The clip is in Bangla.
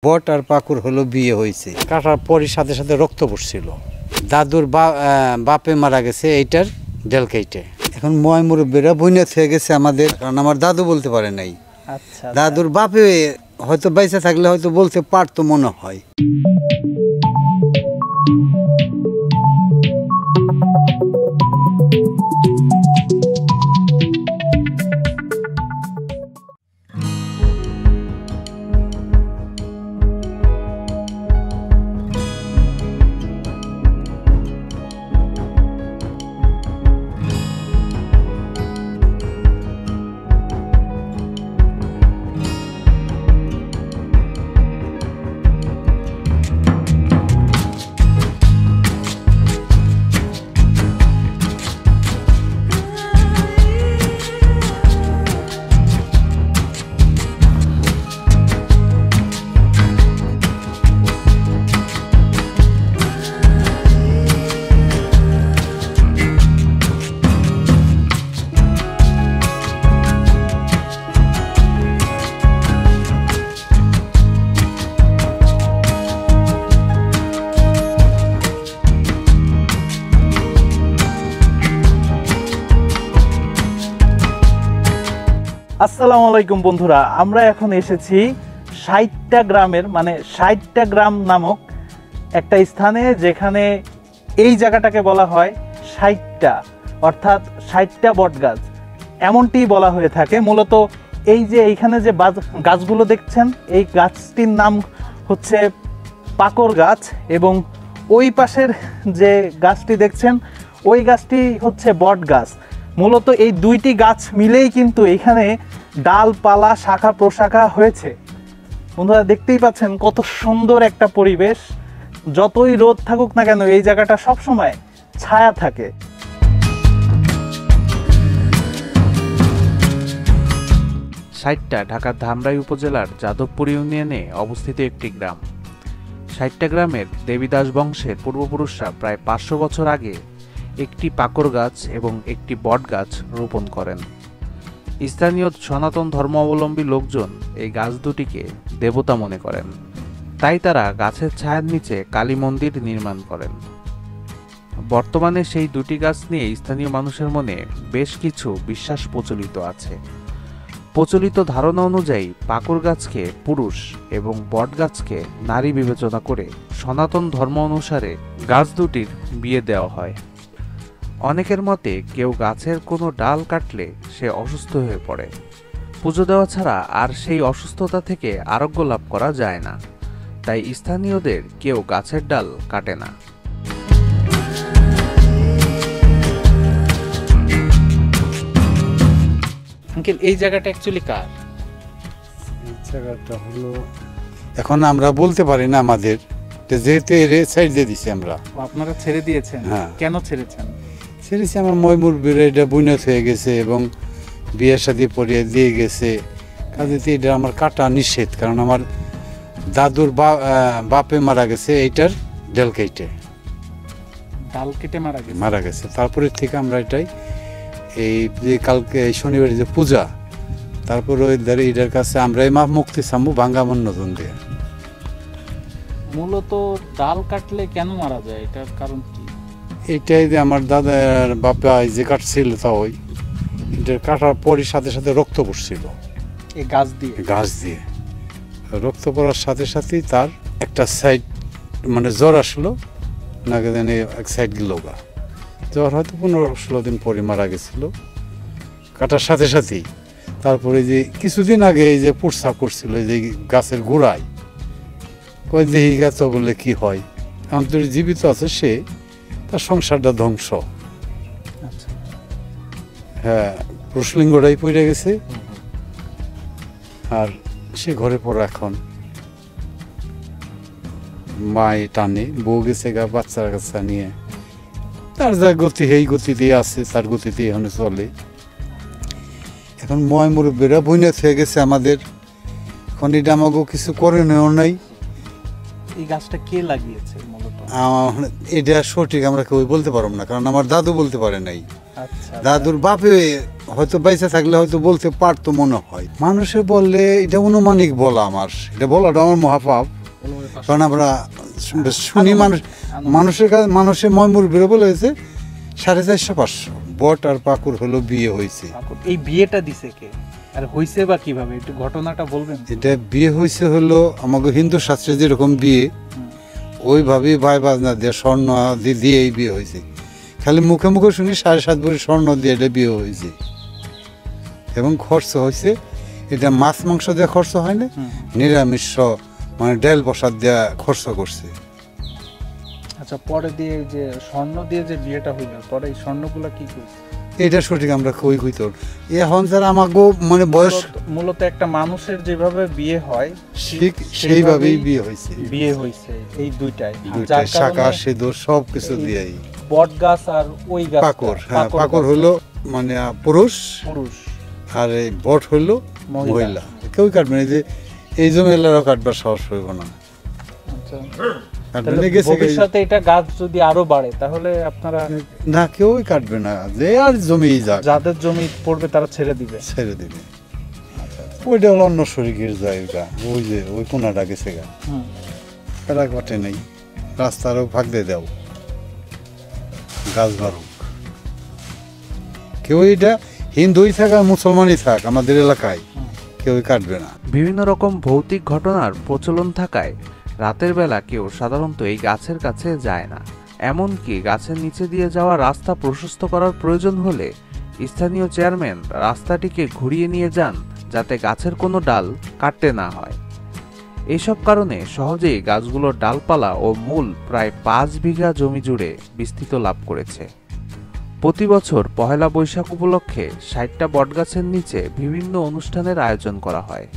বট আর পাকুর হলো বিয়ে হয়েছে, কাটার পরই সাথে সাথে রক্ত পড়ছিল। দাদুর বাপে মারা গেছে এইটার ডেল কেটে। এখন ময় মুরব্বীরা বইনা থেকে গেছে আমাদের, কারণ আমার দাদু বলতে পারে নাই। আচ্ছা, দাদুর বাপে হয়তো বাইসা থাকলে হয়তো বলতে পারতো মনে হয়। আসসালামু আলাইকুম বন্ধুরা, আমরা এখন এসেছি ৬০টা গ্রামের মানে ৬০টা গ্রাম নামক একটা স্থানে, যেখানে এই জায়গাটাকে বলা হয় ৬০টা, অর্থাৎ ৬০টা বট গাছ এমনটি বলা হয়ে থাকে। মূলত এই যে এইখানে যে গাছগুলো দেখছেন, এই গাছটির নাম হচ্ছে পাকর গাছ, এবং ওই পাশের যে গাছটি দেখছেন ওই গাছটি হচ্ছে বট গাছ। মূলত এই দুইটি গাছ মিলেই কিন্তু এখানে ডালপালা শাখা প্রশাখা হয়েছে। বন্ধুরা দেখতেই পাচ্ছেন কত সুন্দর একটা পরিবেশ। যতই রোদ থাকুক না কেন এই জায়গাটা সবসময় ছায়া থাকে। ষাটটা ঢাকার ধামরাই উপজেলার যাদবপুর ইউনিয়নে অবস্থিত একটি গ্রাম। ৬০টা গ্রামের দেবীদাস বংশের পূর্বপুরুষরা প্রায় ৫০০ বছর আগে একটি পাকর গাছ এবং একটি বট গাছ রোপণ করেন। স্থানীয় সনাতন ধর্মাবলম্বী লোকজন এই গাছ দুটিকে দেবতা মনে করেন, তাই তারা গাছের ছায়ার নিচে কালী মন্দির নির্মাণ করেন। বর্তমানে সেই দুটি গাছ নিয়ে স্থানীয় মানুষের মনে বেশ কিছু বিশ্বাস প্রচলিত আছে। প্রচলিত ধারণা অনুযায়ী পাকর গাছকে পুরুষ এবং বট গাছকে নারী বিবেচনা করে সনাতন ধর্ম অনুসারে গাছ দুটির বিয়ে দেওয়া হয়। অনেকের মতে কেউ গাছের কোনো ডাল কাটলে সে অসুস্থ হয়ে পড়ে। পুজো দেওয়া ছাড়া আর সেই অসুস্থতা থেকে আরোগ্য লাভ করা যায় না, তাই স্থানীয়দের কেউ গাছের ডাল কাটে না। আঙ্কেল, এই জায়গাটা অ্যাকচুয়ালি কার? এই জায়গাটা হলো এখন আমরা বলতে পারি না, আমাদের যেহেতু এর সাইড দিয়ে দিছি আমরা। আপনারা ছেড়ে দিয়েছেন? হ্যাঁ। কেন ছেড়েছেন? ছেড়েছি আমার ময়মুরবীর এটা বুইনত হয়ে গেছে এবং বিয়ের সাথে পরিয়ে দিয়ে গেছে, কাজেতে এটা আমার কাটা নিষেধ। কারণ আমার দাদুর বাপে মারা গেছে এইটার ডেল কেটে ডাল কেটে মারা গেছে। তারপরে থেকে আমরা এটাই এই যে কালকে শনিবারে যে পূজা, তারপর ওই এটার কাছে আমরা এই মা মুক্তি চামু ভাঙ্গা মন্নজন দিয়ে। মূলত ডাল কাটলে কেন মারা যায়, এটার কারণ কি? এইটাই যে আমার দাদার বাপা যে কাটছিল, তা ওই এটার কাটার পরই সাথে সাথে রক্ত পড়ছিল। এই গাছ দিয়ে রক্ত পড়ার সাথে সাথেই তার একটা সাইড মানে জ্বর আসলো, নাকি জানি এক সাইড গেল গা। জ্বর হয়তো 15-16 দিন পরে মারা গেছিল কাটার সাথে সাথেই। তারপরে যে কিছুদিন আগে এই যে প্রস্রাব করছিল এই যে গাছের গোড়ায়, কই দেখি গাছ বললে কি হয়, এখন তো জীবিত আছে সে, তার সংসারটা ধ্বংস। আচ্ছা। হ্যাঁ, পুরুষলিঙ্গটাই পড়ে গেছে আর সে ঘরে পড়া। এখন মায়ে টানে, বউ গেছে গা বাচ্চার কাছে নিয়ে, তার যা গতি এই গতি দিয়ে আছে, তার গতিতে এখানে চলে। এখন ময় মুরব্বীরা বইনত হয়ে গেছে আমাদের, এখন এটা আমাকে কিছু করণীয় নাই। এই গাছটা কে লাগিয়েছে মূলত? এটা সঠিক আমরা কেউ বলতে পারব না, কারণ আমার দাদু বলতে পারে নাই। আচ্ছা দাদুর বাপে হয়তো বাইসে থাকলে হয়তো বলতে পারতো মনে হয়। মানুষে বললে এটা অনুমানিক বলা, আমার এটা বলাটা আমার মহাপাপ। কারণ আমরা শুনি মানুষের কাছে, মানুষের ময়মুরবিরা বলেছে 450-500 বট আর পাকুর হলো বিয়ে হয়েছে। এই বিয়েটা দিছে কে আর হইছে বা কিভাবে, একটু ঘটনাটা বলবেন? এটা বিয়ে হয়েছে হলো আমাকে হিন্দু শাস্ত্রে যেরকম বিয়ে, ওইভাবেই ভাই বাজনা দিয়ে স্বর্ণ দিয়ে এই বিয়ে হয়েছে। খালি মুখে মুখে শুনি 7.5 ভরি স্বর্ণ দিয়ে এটা বিয়ে হয়েছে। এবং খরচ হয়েছে, এটা মাছ মাংস দিয়ে খরচ হয় না, নিরামিষ মানে ডাল প্রসাদ দিয়ে খরচ করছে। আচ্ছা, পরে দিয়ে যে স্বর্ণ দিয়ে যে বিয়েটা হইল, পরে এই স্বর্ণগুলো কি করছে? এটা সঠিক আমরা কই হইতো এখন যারা আমাকে মানে বয়স, মূলত একটা মানুষের যেভাবে বিয়ে হয় ঠিক সেইভাবেই বিয়ে হয়েছে। বিয়ে হইছে এই দুইটাই, দুইটাই শাঁখা সিঁদুর সব কিছু দিয়েই। বট গাছ আর ওই গাছ পাকর, হ্যাঁ পাকর হলো মানে পুরুষ, আর এই বট হইলো মহিলা। কেউ কাটবে না, যে এই জমিলারও কাটবার সাহস হইব না। কাটবে না, গেছে ভবিষ্যতে এটা গাছ যদি আরো বাড়ে তাহলে আপনারা না, কেউই কাটবে না, যে আর জমি যাক, যাদের জমি পড়বে তারা ছেড়ে দিবে। ওইটা হলো অন্য শরীরের জায়গা, ওই যে ওই কোনাটা গেছে গা, এরা কাটে নেই, রাস্তারও ভাগ দিয়ে দাও, গাছ বাড়ুক। কেউ এটা হিন্দুই থাক আর মুসলমানই থাক আমাদের এলাকায় কেউই কাটবে না। বিভিন্ন রকম ভৌতিক ঘটনার প্রচলন থাকায় রাতের বেলা কেউ সাধারণত এই গাছের কাছে যায় না। এমনকি গাছের নিচে দিয়ে যাওয়া রাস্তা প্রশস্ত করার প্রয়োজন হলে স্থানীয় চেয়ারম্যান রাস্তাটিকে ঘুরিয়ে নিয়ে যান, যাতে গাছের কোনো ডাল কাটতে না হয়। এইসব কারণে সহজেই গাছগুলোর ডালপালা ও মূল প্রায় 5 বিঘা জমি জুড়ে বিস্তৃত লাভ করেছে। প্রতি বছর পহেলা বৈশাখ উপলক্ষে 60টা বটগাছের নিচে বিভিন্ন অনুষ্ঠানের আয়োজন করা হয়।